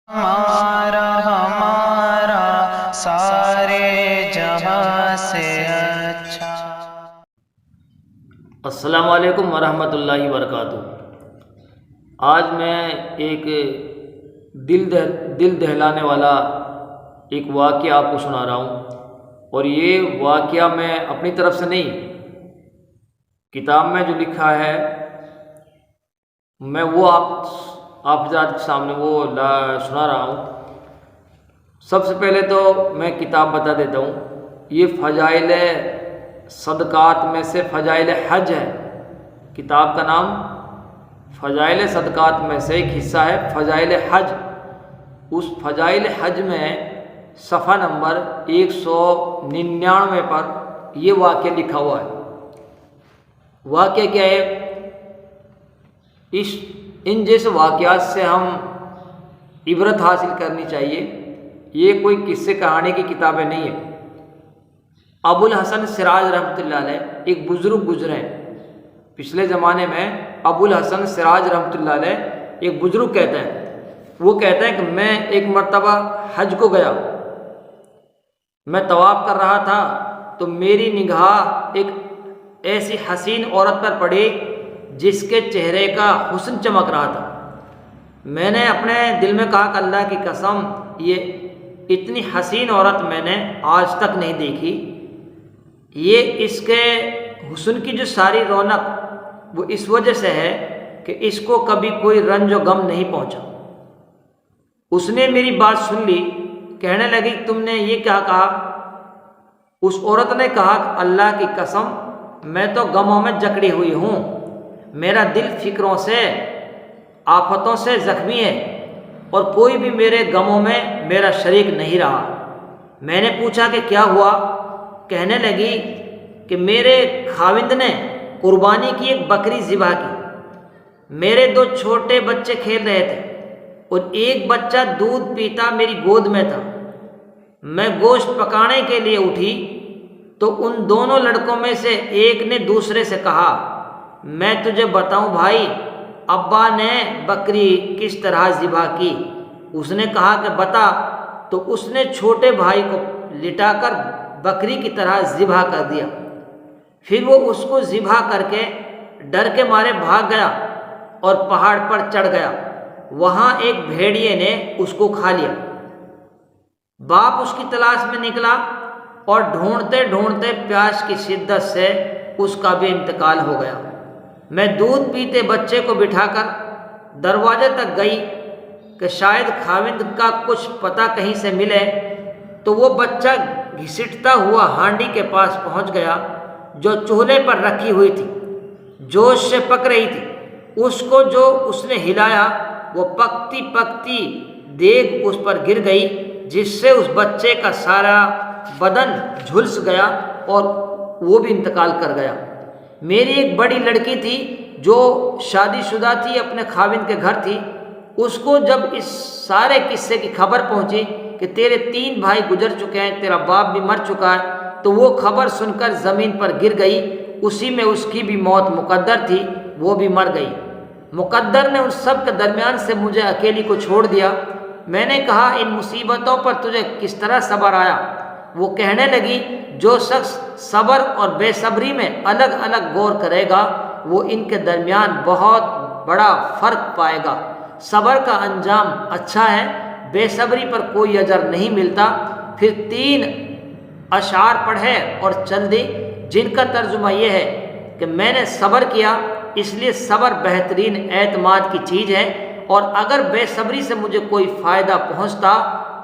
ہمارا سارے جہاں سے اچھا۔ السلام علیکم ورحمۃ اللہ وبرکاتہ۔ آج میں ایک دل دہلانے والا ایک واقعہ آپ کو سنا رہا ہوں، اور یہ واقعہ میں اپنی طرف سے نہیں، کتاب میں جو لکھا ہے میں وہ آپ حضرات کے سامنے وہ سنا رہا ہوں۔ سب سے پہلے تو میں کتاب بتا دیتا ہوں، یہ فضائل صدقات میں سے فضائل حج ہے۔ کتاب کا نام فضائل صدقات میں سے ایک حصہ ہے فضائل حج۔ اس فضائل حج میں صفحہ نمبر 199 پر یہ واقعہ لکھا ہوا ہے۔ واقعہ کیا ہے؟ ان جیسے واقعات سے ہم عبرت حاصل کرنی چاہیے۔ یہ کوئی قصے کہانی کی کتابیں نہیں ہیں۔ ابو الحسن سراج رحمۃ اللہ علیہ ایک بزرگ گزرے ہیں پچھلے زمانے میں۔ ابو الحسن سراج رحمۃ اللہ علیہ ایک بزرگ کہتے ہیں، وہ کہتے ہیں کہ میں ایک مرتبہ حج کو گیا، میں طواف کر رہا تھا تو میری نگاہ ایک ایسی حسین عورت پر پڑی جس کے چہرے کا حسن چمک رہا تھا۔ میں نے اپنے دل میں کہا کہ اللہ کی قسم، یہ اتنی حسین عورت میں نے آج تک نہیں دیکھی۔ یہ اس کے حسن کی جو ساری رونق وہ اس وجہ سے ہے کہ اس کو کبھی کوئی رنج و غم نہیں پہنچا۔ اس نے میری بات سن لی، کہنے لگی تم نے یہ کیا کہا؟ اس عورت نے کہا کہ اللہ کی قسم، میں تو غموں میں جکڑی ہوئی ہوں، میرا دل فکروں سے آفتوں سے زخمی ہے، اور کوئی بھی میرے غموں میں میرا شریک نہیں رہا۔ میں نے پوچھا کہ کیا ہوا؟ کہنے لگی کہ میرے خاوند نے قربانی کی ایک بکری ذبح کی، میرے 2 چھوٹے بچے کھیل رہے تھے اور ایک بچہ دودھ پیتا میری گود میں تھا۔ میں گوشت پکانے کے لیے اٹھی تو ان دونوں لڑکوں میں سے ایک نے دوسرے سے کہا، میں تجھے بتاؤں بھائی، ابا نے بکری کس طرح ذبح کی؟ اس نے کہا کہ بتا، تو اس نے چھوٹے بھائی کو لٹا کر بکری کی طرح ذبح کر دیا۔ پھر وہ اس کو ذبح کر کے ڈر کے مارے بھاگ گیا اور پہاڑ پر چڑھ گیا۔ وہاں ایک بھیڑیے نے اس کو کھا لیا۔ باپ اس کی تلاش میں نکلا اور ڈھونڈتے ڈھونڈتے پیاس کی شدت سے اس کا بھی انتقال ہو گیا۔ میں دودھ پیتے بچے کو بٹھا کر دروازے تک گئی کہ شاید خاوند کا کچھ پتہ کہیں سے ملے، تو وہ بچہ گھسٹتا ہوا ہانڈی کے پاس پہنچ گیا جو چولہے پر رکھی ہوئی تھی، جوش سے پک رہی تھی۔ اس کو جو اس نے ہلایا وہ پکتی پکتی دیگ اس پر گر گئی، جس سے اس بچے کا سارا بدن جھلس گیا اور وہ بھی انتقال کر گیا۔ میری ایک بڑی لڑکی تھی جو شادی شدہ تھی، اپنے خاوند کے گھر تھی۔ اس کو جب اس سارے قصے کی خبر پہنچی کہ تیرے 3 بھائی گزر چکے ہیں، تیرا باپ بھی مر چکا ہے، تو وہ خبر سن کر زمین پر گر گئی۔ اسی میں اس کی بھی موت مقدر تھی، وہ بھی مر گئی۔ مقدر نے ان سب کے درمیان سے مجھے اکیلی کو چھوڑ دیا۔ میں نے کہا ان مصیبتوں پر تجھے کس طرح صبر آیا؟ وہ کہنے لگی جو شخص صبر اور بے صبری میں الگ الگ غور کرے گا وہ ان کے درمیان بہت بڑا فرق پائے گا۔ صبر کا انجام اچھا ہے، بے صبری پر کوئی اجر نہیں ملتا۔ پھر 3 اشعار پڑھے اور چل دی، جن کا ترجمہ یہ ہے کہ میں نے صبر کیا، اس لیے صبر بہترین اعتماد کی چیز ہے، اور اگر بے صبری سے مجھے کوئی فائدہ پہنچتا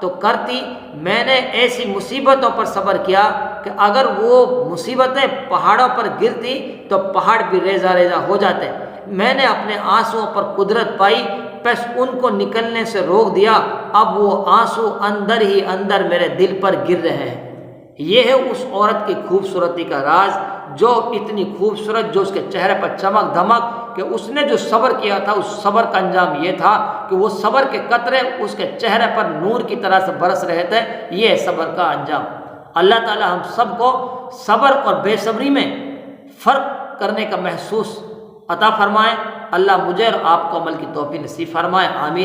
تو کرتی۔ میں نے ایسی مصیبتوں پر صبر کیا کہ اگر وہ مصیبتیں پہاڑوں پر گرتی تو پہاڑ بھی ریزہ ریزہ ہو جاتے۔ میں نے اپنے آنسوؤں پر قدرت پائی، پس ان کو نکلنے سے روک دیا۔ اب وہ آنسو اندر ہی اندر میرے دل پر گر رہے ہیں۔ یہ ہے اس عورت کی خوبصورتی کا راز، جو اتنی خوبصورت، جو اس کے چہرے پر چمک دھمک، کہ اس نے جو صبر کیا تھا اس صبر کا انجام یہ تھا کہ وہ صبر کے قطرے اس کے چہرے پر نور کی طرح سے برس رہے تھے۔ یہ ہے صبر کا انجام۔ اللہ تعالی ہم سب کو صبر اور بے صبری میں فرق کرنے کا محسوس عطا فرمائے۔ اللہ مجھے اور آپ کو عمل کی توفیق نصیب فرمائے، آمین۔